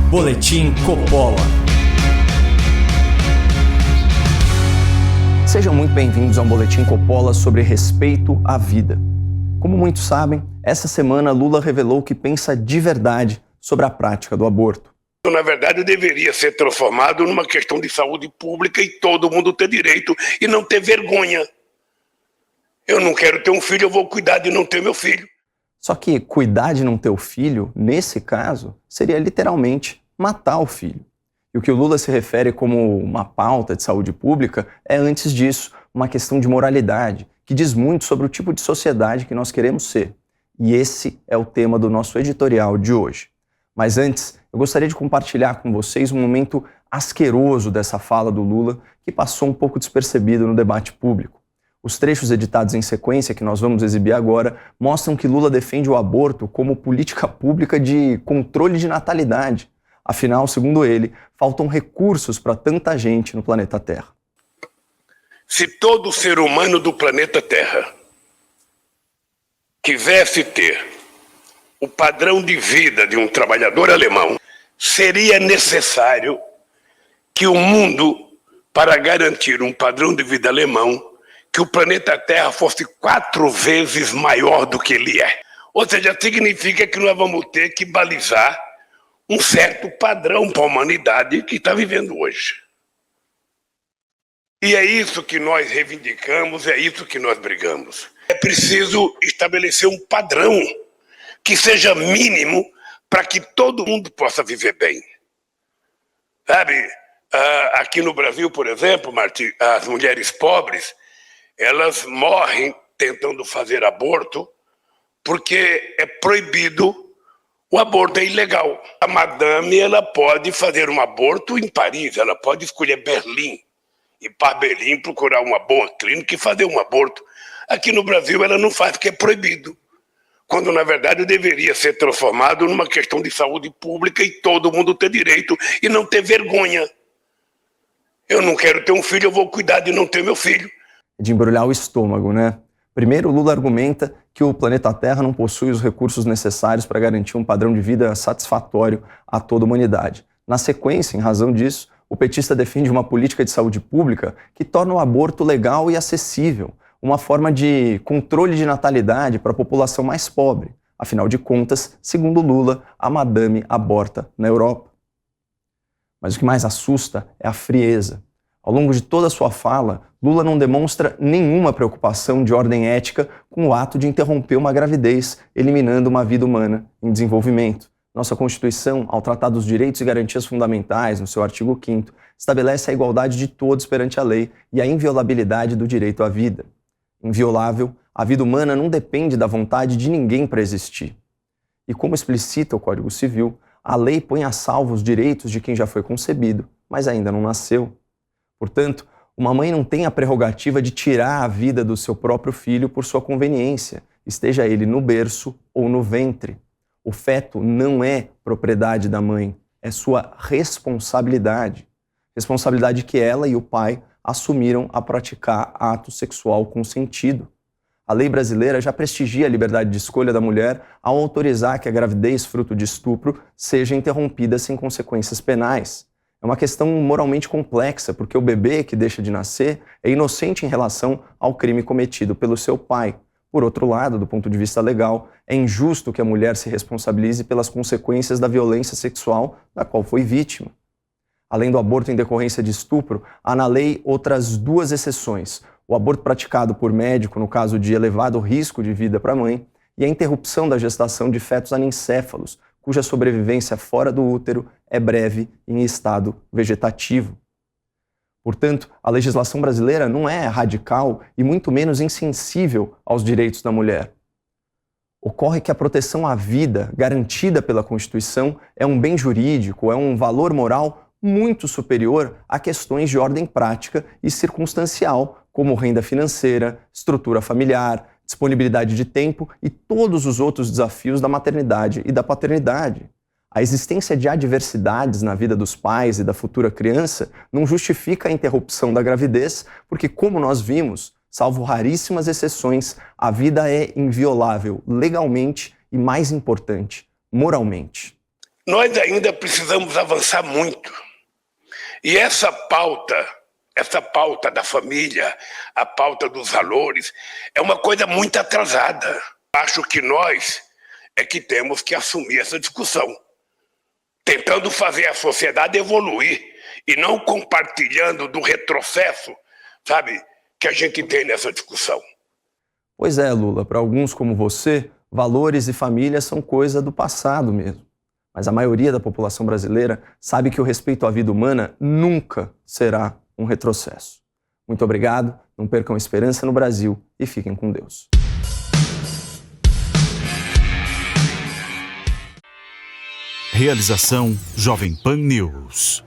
Boletim Coppola. Sejam muito bem-vindos ao Boletim Coppola sobre respeito à vida. Como muitos sabem, essa semana Lula revelou que pensa de verdade sobre a prática do aborto. Na verdade, deveria ser transformado numa questão de saúde pública e todo mundo ter direito e não ter vergonha. Eu não quero ter um filho, eu vou cuidar de não ter meu filho. Só que cuidar de não ter o filho, nesse caso, seria literalmente matar o filho. E o que o Lula se refere como uma pauta de saúde pública é, antes disso, uma questão de moralidade, que diz muito sobre o tipo de sociedade que nós queremos ser. E esse é o tema do nosso editorial de hoje. Mas antes, eu gostaria de compartilhar com vocês um momento asqueroso dessa fala do Lula, que passou um pouco despercebido no debate público. Os trechos editados em sequência, que nós vamos exibir agora, mostram que Lula defende o aborto como política pública de controle de natalidade. Afinal, segundo ele, faltam recursos para tanta gente no planeta Terra. Se todo ser humano do planeta Terra quisesse ter o padrão de vida de um trabalhador alemão, seria necessário que o mundo, para garantir um padrão de vida alemão, que o planeta Terra fosse 4 vezes maior do que ele é. Ou seja, significa que nós vamos ter que balizar um certo padrão para a humanidade que está vivendo hoje. E é isso que nós reivindicamos, é isso que nós brigamos. É preciso estabelecer um padrão que seja mínimo para que todo mundo possa viver bem. Sabe, aqui no Brasil, por exemplo, Martim, as mulheres pobres, elas morrem tentando fazer aborto porque é proibido, o aborto é ilegal. A madame, ela pode fazer um aborto em Paris, ela pode escolher Berlim, ir para Berlim, procurar uma boa clínica e fazer um aborto. Aqui no Brasil ela não faz porque é proibido, quando na verdade deveria ser transformado numa questão de saúde pública e todo mundo ter direito e não ter vergonha. Eu não quero ter um filho, eu vou cuidar de não ter meu filho. De embrulhar o estômago, né? Primeiro, Lula argumenta que o planeta Terra não possui os recursos necessários para garantir um padrão de vida satisfatório a toda a humanidade. Na sequência, em razão disso, o petista defende uma política de saúde pública que torna o aborto legal e acessível, uma forma de controle de natalidade para a população mais pobre. Afinal de contas, segundo Lula, a madame aborta na Europa. Mas o que mais assusta é a frieza. Ao longo de toda a sua fala, Lula não demonstra nenhuma preocupação de ordem ética com o ato de interromper uma gravidez, eliminando uma vida humana em desenvolvimento. Nossa Constituição, ao tratar dos direitos e garantias fundamentais, no seu artigo 5º, estabelece a igualdade de todos perante a lei e a inviolabilidade do direito à vida. Inviolável, a vida humana não depende da vontade de ninguém para existir. E como explicita o Código Civil, a lei põe a salvo os direitos de quem já foi concebido, mas ainda não nasceu. Portanto, uma mãe não tem a prerrogativa de tirar a vida do seu próprio filho por sua conveniência, esteja ele no berço ou no ventre. O feto não é propriedade da mãe, é sua responsabilidade. Responsabilidade que ela e o pai assumiram a praticar ato sexual consentido. A lei brasileira já prestigia a liberdade de escolha da mulher ao autorizar que a gravidez fruto de estupro seja interrompida sem consequências penais. É uma questão moralmente complexa, porque o bebê que deixa de nascer é inocente em relação ao crime cometido pelo seu pai. Por outro lado, do ponto de vista legal, é injusto que a mulher se responsabilize pelas consequências da violência sexual da qual foi vítima. Além do aborto em decorrência de estupro, há na lei outras 2 exceções: o aborto praticado por médico no caso de elevado risco de vida para a mãe e a interrupção da gestação de fetos anencéfalos, cuja sobrevivência fora do útero é breve e em estado vegetativo. Portanto, a legislação brasileira não é radical e muito menos insensível aos direitos da mulher. Ocorre que a proteção à vida, garantida pela Constituição, é um bem jurídico, é um valor moral muito superior a questões de ordem prática e circunstancial, como renda financeira, estrutura familiar, disponibilidade de tempo e todos os outros desafios da maternidade e da paternidade. A existência de adversidades na vida dos pais e da futura criança não justifica a interrupção da gravidez, porque, como nós vimos, salvo raríssimas exceções, a vida é inviolável legalmente e, mais importante, moralmente. Nós ainda precisamos avançar muito. E essa pauta da família, a pauta dos valores, é uma coisa muito atrasada. Acho que nós é que temos que assumir essa discussão, tentando fazer a sociedade evoluir e não compartilhando do retrocesso, sabe, que a gente tem nessa discussão. Pois é, Lula, para alguns como você, valores e família são coisa do passado mesmo. Mas a maioria da população brasileira sabe que o respeito à vida humana nunca será um retrocesso. Muito obrigado, não percam a esperança no Brasil e fiquem com Deus. Realização Jovem Pan News.